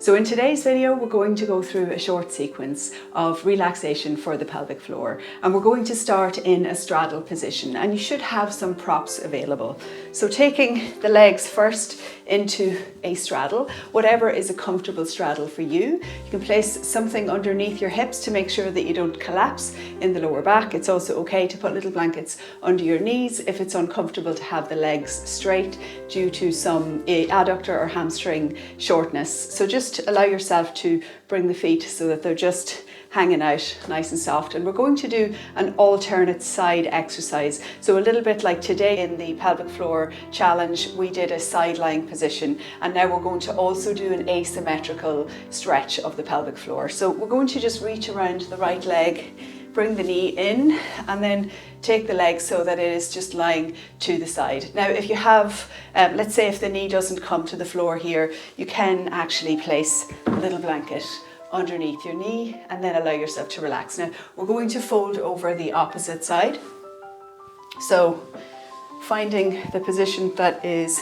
So in today's video, we're going to go through a short sequence of relaxation for the pelvic floor. And we're going to start in a straddle position, and you should have some props available. So taking the legs first into a straddle, whatever is a comfortable straddle for you. You can place something underneath your hips to make sure that you don't collapse in the lower back. It's also okay to put little blankets under your knees if it's uncomfortable to have the legs straight due to some adductor or hamstring shortness. So just allow yourself to bring the feet so that they're just hanging out nice and soft. And we're going to do an alternate side exercise. So a little bit like today in the pelvic floor challenge, we did a side lying position, and now we're going to also do an asymmetrical stretch of the pelvic floor. So we're going to just reach around the right leg, bring the knee in, and then take the leg so that it is just lying to the side. Now, if you have, let's say if the knee doesn't come to the floor here, you can actually place a little blanket underneath your knee and then allow yourself to relax. Now, we're going to fold over the opposite side. So finding the position that is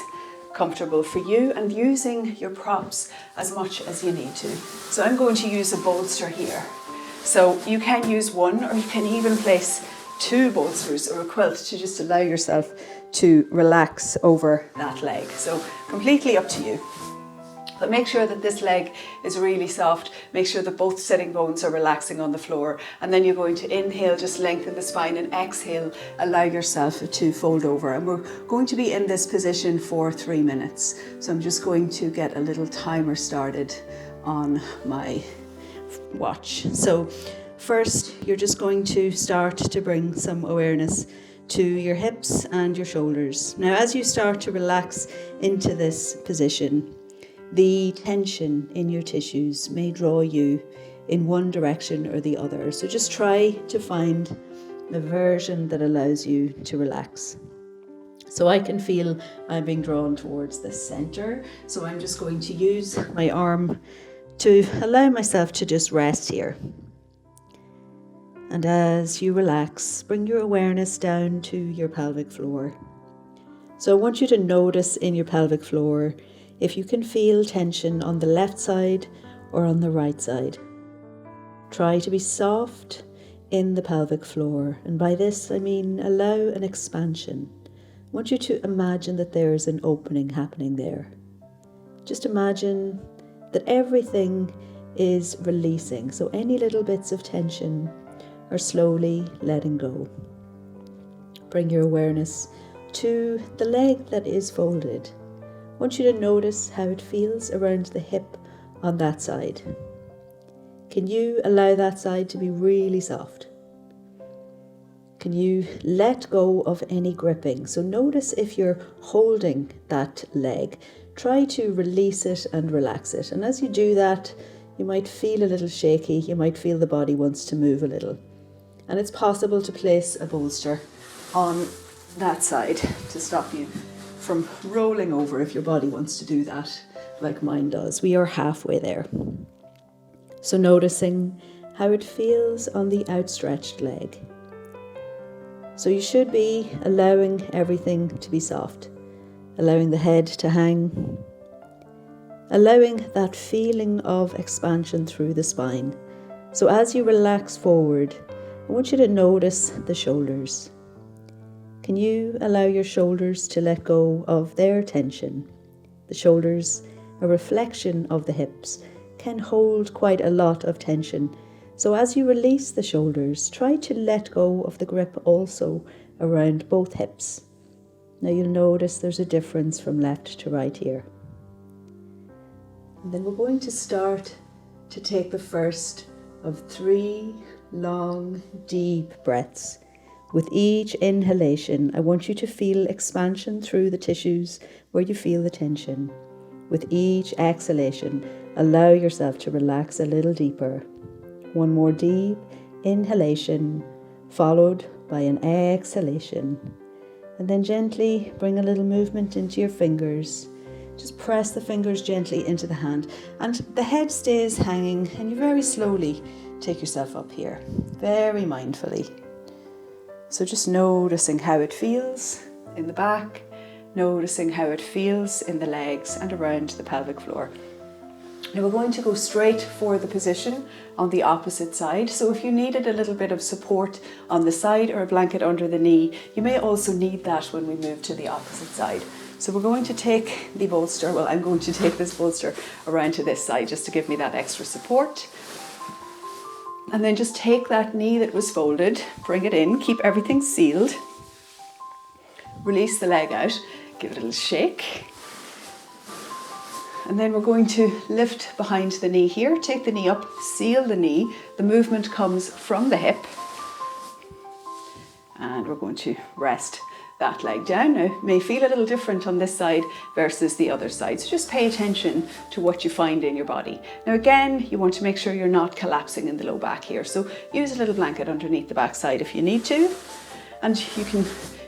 comfortable for you and using your props as much as you need to. So I'm going to use a bolster here. So you can use one, or you can even place two bolsters or a quilt to just allow yourself to relax over that leg. So completely up to you. But make sure that this leg is really soft. Make sure that both sitting bones are relaxing on the floor. And then you're going to inhale, just lengthen the spine, and exhale, allow yourself to fold over. And we're going to be in this position for 3 minutes. So I'm just going to get a little timer started on my watch. So first, you're just going to start to bring some awareness to your hips and your shoulders. Now, as you start to relax into this position, the tension in your tissues may draw you in one direction or the other. So just try to find a version that allows you to relax. So I can feel I'm being drawn towards the center. So I'm just going to use my arm to allow myself to just rest here. And as you relax, bring your awareness down to your pelvic floor. So I want you to notice in your pelvic floor if you can feel tension on the left side or on the right side. Try to be soft in the pelvic floor. And by this, I mean allow an expansion. I want you to imagine that there is an opening happening there. Just imagine that everything is releasing. So any little bits of tension are slowly letting go. Bring your awareness to the leg that is folded. I want you to notice how it feels around the hip on that side. Can you allow that side to be really soft? Can you let go of any gripping? So notice if you're holding that leg, try to release it and relax it. And as you do that, you might feel a little shaky. You might feel the body wants to move a little. And it's possible to place a bolster on that side to stop you from rolling over if your body wants to do that, like mine does. We are halfway there. So noticing how it feels on the outstretched leg. So you should be allowing everything to be soft, allowing the head to hang, allowing that feeling of expansion through the spine. So as you relax forward, I want you to notice the shoulders. Can you allow your shoulders to let go of their tension? The shoulders, a reflection of the hips, can hold quite a lot of tension. So as you release the shoulders, try to let go of the grip also around both hips. Now you'll notice there's a difference from left to right here. And then we're going to start to take the first of 3 long, deep breaths. With each inhalation, I want you to feel expansion through the tissues where you feel the tension. With each exhalation, allow yourself to relax a little deeper. One more deep inhalation, followed by an exhalation. And then gently bring a little movement into your fingers. Just press the fingers gently into the hand. And the head stays hanging, and you very slowly take yourself up here, very mindfully. So just noticing how it feels in the back, noticing how it feels in the legs and around the pelvic floor. Now we're going to go straight for the position on the opposite side. So if you needed a little bit of support on the side or a blanket under the knee, you may also need that when we move to the opposite side. So we're going to take the bolster, well, I'm going to take this bolster around to this side just to give me that extra support. And then just take that knee that was folded, bring it in, keep everything sealed. Release the leg out, give it a little shake. And then we're going to lift behind the knee here, take the knee up, seal the knee. The movement comes from the hip. And we're going to rest that leg down. Now, it may feel a little different on this side versus the other side. So just pay attention to what you find in your body. Now again, you want to make sure you're not collapsing in the low back here. So use a little blanket underneath the back side if you need to. And you can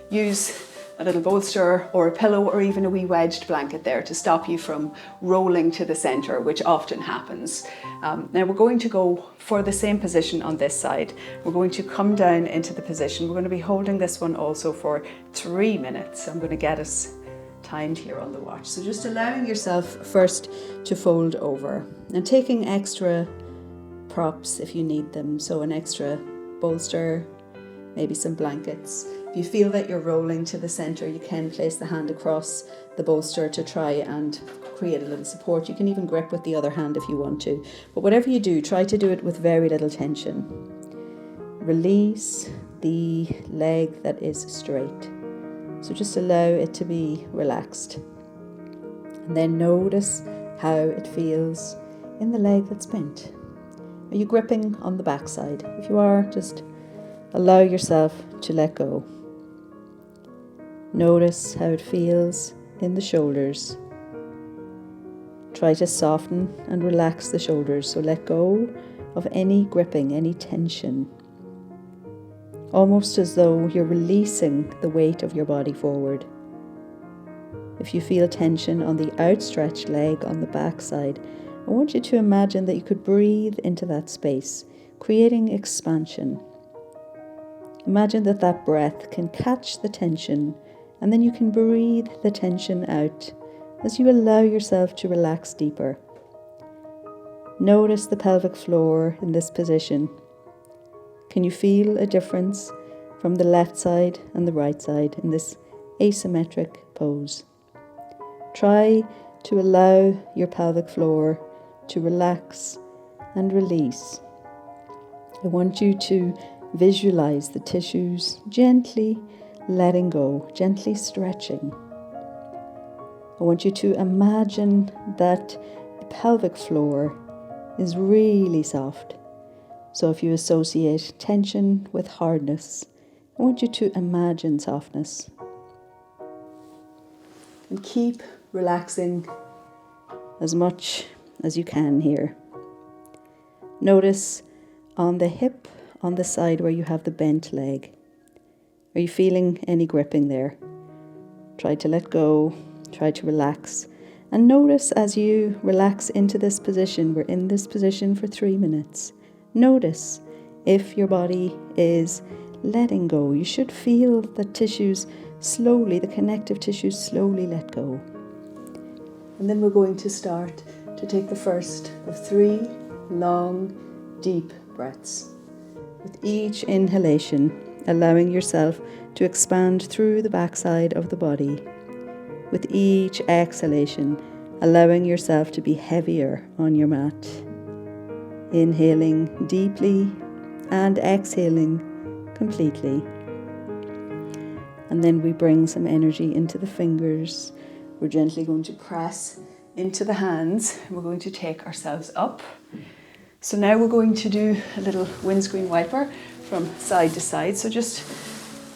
use a little bolster or a pillow or even a wee wedged blanket there to stop you from rolling to the center, which often happens. Now we're going to go for the same position on this side. We're going to come down into the position. We're going to be holding this one also for 3 minutes. I'm going to get us timed here on the watch. So just allowing yourself first to fold over and taking extra props if you need them. So an extra bolster, maybe some blankets. If you feel that you're rolling to the center, you can place the hand across the bolster to try and create a little support. You can even grip with the other hand if you want to. But whatever you do, try to do it with very little tension. Release the leg that is straight. So just allow it to be relaxed. And then notice how it feels in the leg that's bent. Are you gripping on the backside? If you are, just allow yourself to let go. Notice how it feels in the shoulders. Try to soften and relax the shoulders, so let go of any gripping, any tension. Almost as though you're releasing the weight of your body forward. If you feel tension on the outstretched leg on the back side, I want you to imagine that you could breathe into that space, creating expansion. Imagine that that breath can catch the tension, and then you can breathe the tension out as you allow yourself to relax deeper. Notice the pelvic floor in this position. Can you feel a difference from the left side and the right side in this asymmetric pose? Try to allow your pelvic floor to relax and release. I want you to visualize the tissues gently letting go, gently stretching. I want you to imagine that the pelvic floor is really soft. So if you associate tension with hardness, I want you to imagine softness. And keep relaxing as much as you can here. Notice on the hip, on the side where you have the bent leg. Are you feeling any gripping there? Try to let go, try to relax. And notice as you relax into this position, we're in this position for 3 minutes. Notice if your body is letting go. You should feel the tissues slowly, the connective tissues slowly let go. And then we're going to start to take the first of 3 long, deep breaths. With each inhalation, allowing yourself to expand through the backside of the body. With each exhalation, allowing yourself to be heavier on your mat. Inhaling deeply and exhaling completely. And then we bring some energy into the fingers. We're gently going to press into the hands. We're going to take ourselves up. So now we're going to do a little windscreen wiper from side to side. So just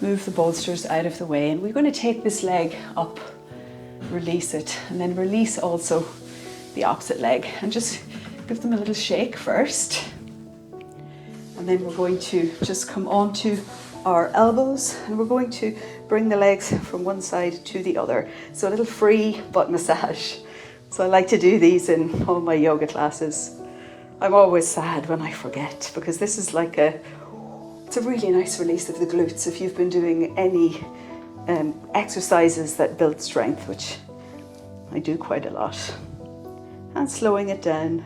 move the bolsters out of the way. And we're going to take this leg up, release it, and then release also the opposite leg. And just give them a little shake first. And then we're going to just come onto our elbows and we're going to bring the legs from one side to the other. So a little free butt massage. So I like to do these in all my yoga classes. I'm always sad when I forget because this is like it's a really nice release of the glutes if you've been doing any exercises that build strength, which I do quite a lot. and slowing it down.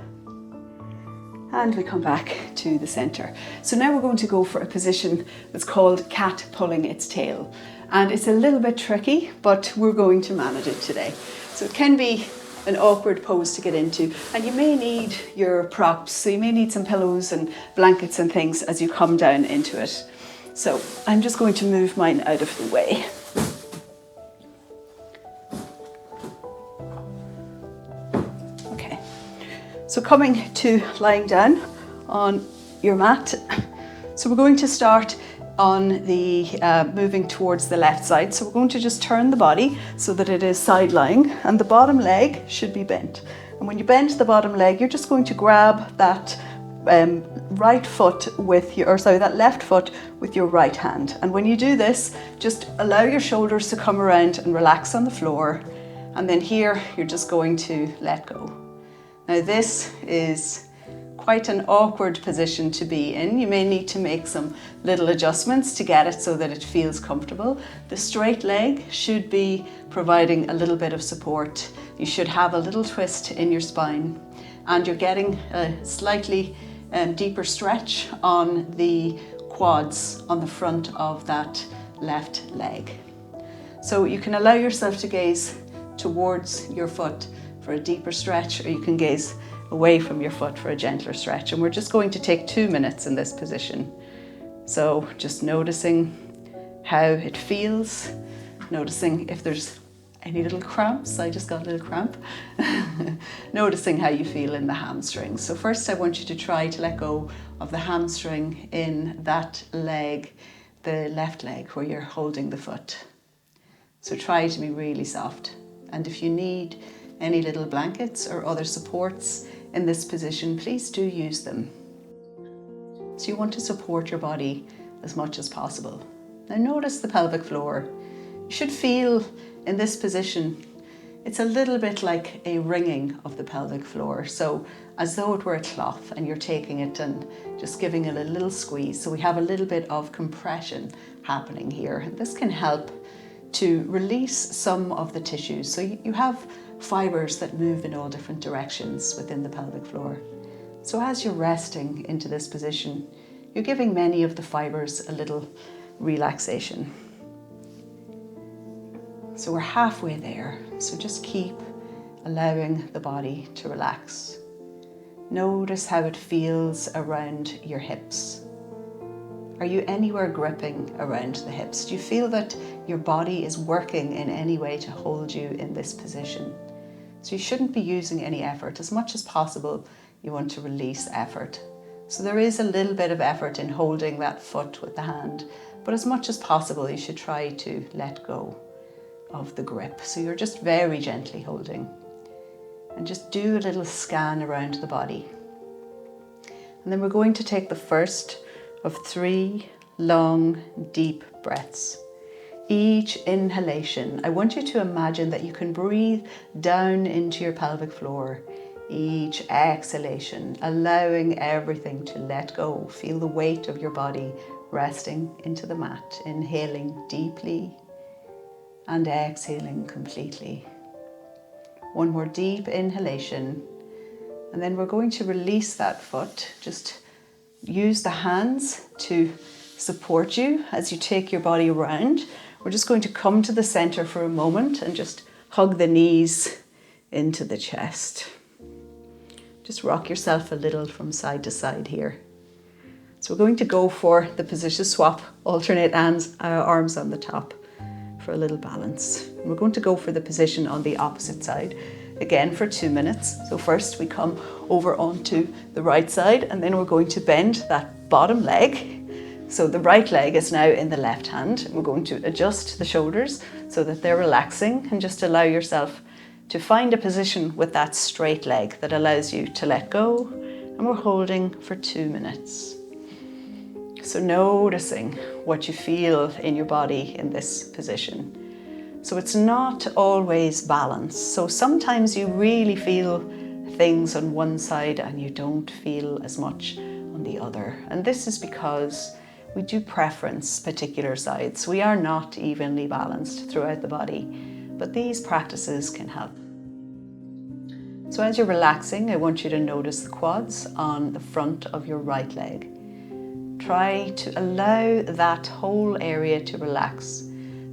And we come back to the center. So now we're going to go for a position that's called cat pulling its tail. And it's a little bit tricky, but we're going to manage it today. So it can be an awkward pose to get into, and you may need your props. So you may need some pillows and blankets and things as you come down into it. So I'm just going to move mine out of the way. Okay, so coming to lying down on your mat. So we're going to start on the moving towards the left side. So we're going to just turn the body so that it is side lying, and the bottom leg should be bent. And when you bend the bottom leg, you're just going to grab that right foot with your, that left foot with your right hand. And when you do this, just allow your shoulders to come around and relax on the floor. And then here, you're just going to let go. Now this is quite an awkward position to be in. You may need to make some little adjustments to get it so that it feels comfortable. The straight leg should be providing a little bit of support. You should have a little twist in your spine, and you're getting a slightly deeper stretch on the quads on the front of that left leg. So you can allow yourself to gaze towards your foot for a deeper stretch, or you can gaze away from your foot for a gentler stretch. And we're just going to take 2 minutes in this position. So just noticing how it feels, noticing if there's any little cramps. I just got a little cramp. Noticing how you feel in the hamstrings. So first I want you to try to let go of the hamstring in that leg, the left leg where you're holding the foot. So try to be really soft. And if you need any little blankets or other supports in this position, please do use them. So you want to support your body as much as possible. Now notice the pelvic floor. You should feel in this position, it's a little bit like a ringing of the pelvic floor. So as though it were a cloth and you're taking it and just giving it a little squeeze. So we have a little bit of compression happening here. And this can help to release some of the tissues. So you have fibers that move in all different directions within the pelvic floor. So as you're resting into this position, you're giving many of the fibers a little relaxation. So we're halfway there. So just keep allowing the body to relax. Notice how it feels around your hips. Are you anywhere gripping around the hips? Do you feel that your body is working in any way to hold you in this position? So you shouldn't be using any effort. As much as possible, you want to release effort. So there is a little bit of effort in holding that foot with the hand, but as much as possible, you should try to let go of the grip. So you're just very gently holding, and just do a little scan around the body. And then we're going to take the first of 3 long, deep breaths. Each inhalation, I want you to imagine that you can breathe down into your pelvic floor. Each exhalation, allowing everything to let go. Feel the weight of your body resting into the mat. Inhaling deeply and exhaling completely. One more deep inhalation. And then we're going to release that foot. Just use the hands to support you as you take your body around. We're just going to come to the center for a moment and just hug the knees into the chest. Just rock yourself a little from side to side here. So we're going to go for the position swap, alternate arms on the top for a little balance. And we're going to go for the position on the opposite side, again for 2 minutes. So first we come over onto the right side, and then we're going to bend that bottom leg. So the right leg is now in the left hand. We're going to adjust the shoulders so that they're relaxing, and just allow yourself to find a position with that straight leg that allows you to let go. And we're holding for 2 minutes. So noticing what you feel in your body in this position. So it's not always balanced. So sometimes you really feel things on one side and you don't feel as much on the other. And this is because we do preference particular sides. We are not evenly balanced throughout the body, but these practices can help. So as you're relaxing, I want you to notice the quads on the front of your right leg. Try to allow that whole area to relax.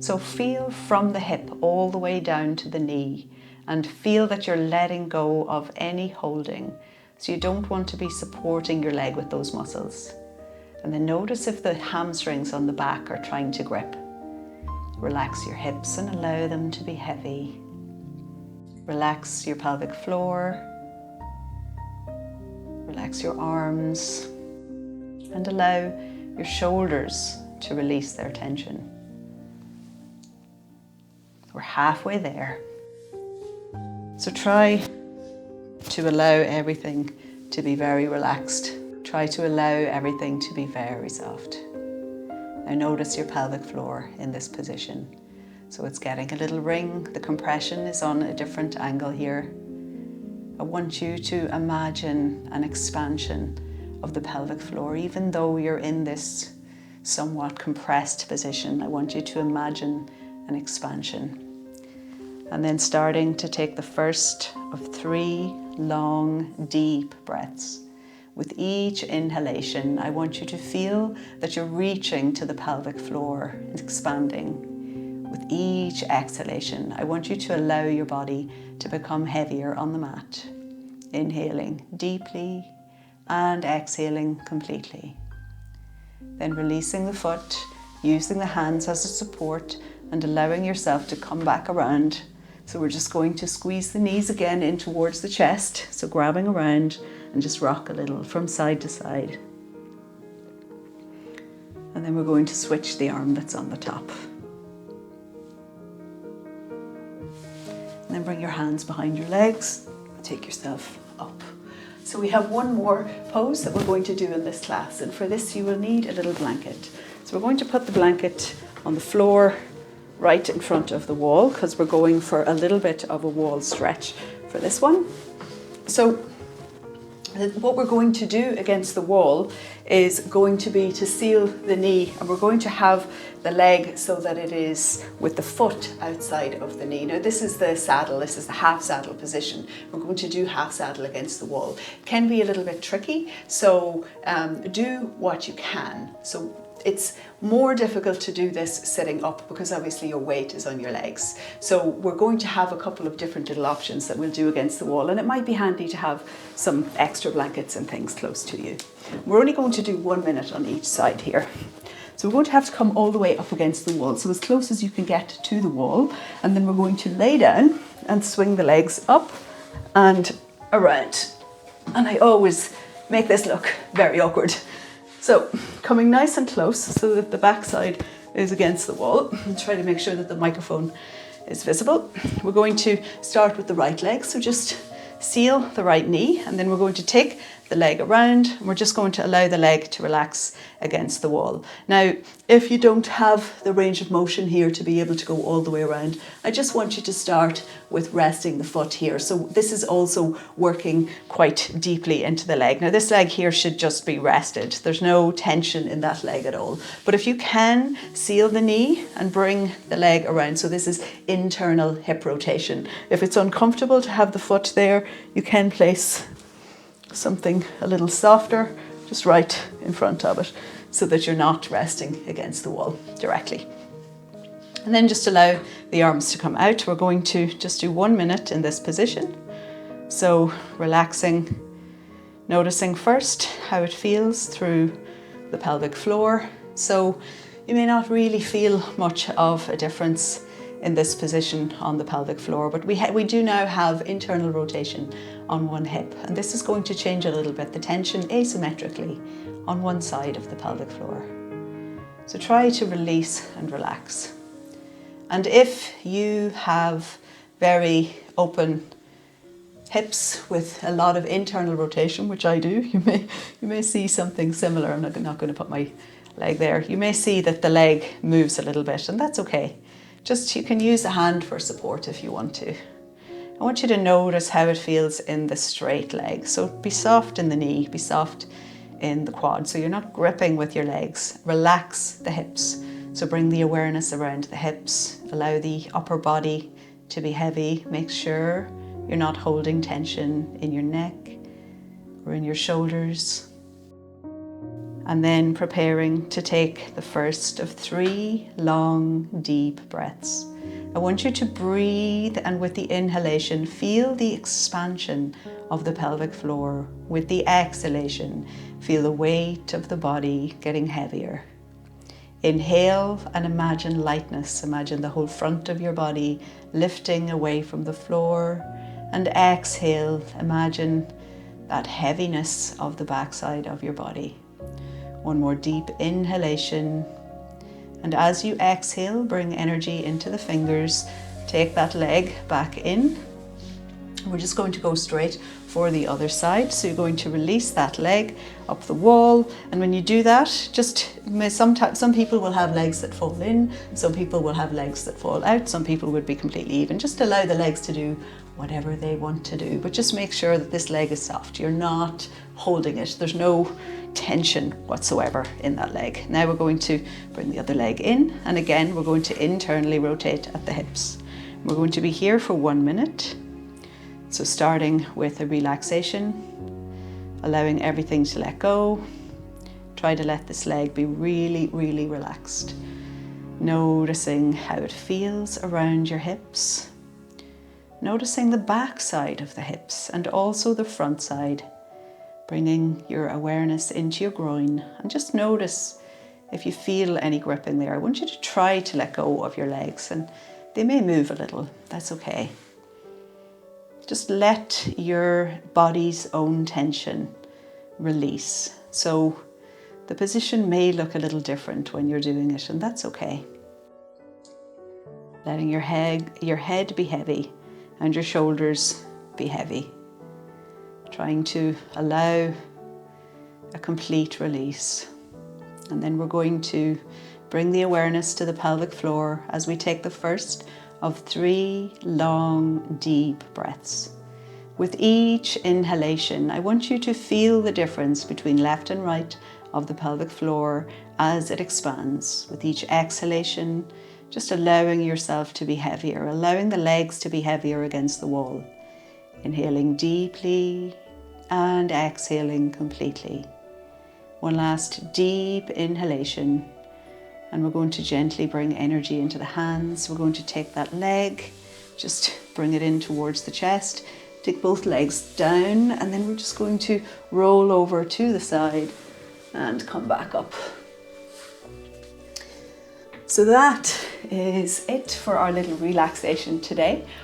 So feel from the hip all the way down to the knee and feel that you're letting go of any holding. So you don't want to be supporting your leg with those muscles. And then notice if the hamstrings on the back are trying to grip. Relax your hips and allow them to be heavy. Relax your pelvic floor. Relax your arms. And allow your shoulders to release their tension. We're halfway there. So try to allow everything to be very relaxed. Try to allow everything to be very soft. Now notice your pelvic floor in this position. So it's getting a little ring. The compression is on a different angle here. I want you to imagine an expansion of the pelvic floor. Even though you're in this somewhat compressed position, I want you to imagine an expansion. And then starting to take the first of 3 long, deep breaths. With each inhalation, I want you to feel that you're reaching to the pelvic floor, expanding. With each exhalation, I want you to allow your body to become heavier on the mat. Inhaling deeply and exhaling completely. Then releasing the foot, using the hands as a support and allowing yourself to come back around. So we're just going to squeeze the knees again in towards the chest. So grabbing around and just rock a little from side to side. And then we're going to switch the arm that's on the top. And then bring your hands behind your legs. Take yourself up. So we have one more pose that we're going to do in this class. And for this you will need a little blanket. So we're going to put the blanket on the floor right in front of the wall because we're going for a little bit of a wall stretch for this one. So what we're going to do against the wall is going to be to seal the knee, and we're going to have the leg so that it is with the foot outside of the knee. Now this is the saddle, this is the half saddle position. We're going to do half saddle against the wall. It can be a little bit tricky, so do what you can. So it's more difficult to do this sitting up because obviously your weight is on your legs. So we're going to have a couple of different little options that we'll do against the wall, and it might be handy to have some extra blankets and things close to you. We're only going to do 1 minute on each side here. So we're going to have to come all the way up against the wall, so as close as you can get to the wall, and then we're going to lay down and swing the legs up and around. And I always make this look very awkward. So coming nice and close so that the backside is against the wall, and try to make sure that the microphone is visible. We're going to start with the right leg, so just seal the right knee, and then we're going to take the leg around, and we're just going to allow the leg to relax against the wall. Now, if you don't have the range of motion here to be able to go all the way around, I just want you to start with resting the foot here. So this is also working quite deeply into the leg. Now this leg here should just be rested. There's no tension in that leg at all. But if you can, seal the knee and bring the leg around. So this is internal hip rotation. If it's uncomfortable to have the foot there, you can place something a little softer just right in front of it so that you're not resting against the wall directly. And then just allow the arms to come out. We're going to just do 1 minute in this position. So relaxing, noticing first how it feels through the pelvic floor. So you may not really feel much of a difference in this position on the pelvic floor, but we do now have internal rotation on one hip, and this is going to change a little bit the tension asymmetrically on one side of the pelvic floor. So try to release and relax. And if you have very open hips with a lot of internal rotation, which I do, you may see something similar. I'm not going to put my leg there. You may see that the leg moves a little bit, and that's okay. Just you can use a hand for support if you want to. I want you to notice how it feels in the straight leg. So be soft in the knee, be soft in the quad. So you're not gripping with your legs. Relax the hips. So bring the awareness around the hips. Allow the upper body to be heavy. Make sure You're not holding tension in your neck or in your shoulders. And then preparing to take the first of 3 long, deep breaths. I want you to breathe, and with the inhalation, feel the expansion of the pelvic floor. With the exhalation, feel the weight of the body getting heavier. Inhale and imagine lightness. Imagine the whole front of your body lifting away from the floor. And exhale, imagine that heaviness of the backside of your body. One more deep inhalation. And as you exhale, bring energy into the fingers. Take that leg back in. We're just going to go straight for the other side. So you're going to release that leg up the wall. And when you do that, some people will have legs that fall in. Some people will have legs that fall out. Some people would be completely even. Just allow the legs to do whatever they want to do. But just make sure that this leg is soft. You're not holding it. There's no tension whatsoever in that leg. Now we're going to bring the other leg in, and again we're going to internally rotate at the hips. We're going to be here for 1 minute. So starting with a relaxation, allowing everything to let go. Try to let this leg be really, really relaxed. Noticing how it feels around your hips. Noticing the back side of the hips and also the front side. Bringing your awareness into your groin, and just notice if you feel any gripping there. I want you to try to let go of your legs, and they may move a little. That's okay. Just let your body's own tension release. So the position may look a little different when you're doing it, and that's okay. Letting your head be heavy and your shoulders be heavy. Trying to allow a complete release. And then we're going to bring the awareness to the pelvic floor as we take the first of 3 long, deep breaths. With each inhalation, I want you to feel the difference between left and right of the pelvic floor as it expands. With each exhalation, just allowing yourself to be heavier, allowing the legs to be heavier against the wall. Inhaling deeply and exhaling completely. One last deep inhalation, and we're going to gently bring energy into the hands. We're going to take that leg, just bring it in towards the chest, take both legs down, and then we're just going to roll over to the side and come back up. So that is it for our little relaxation today.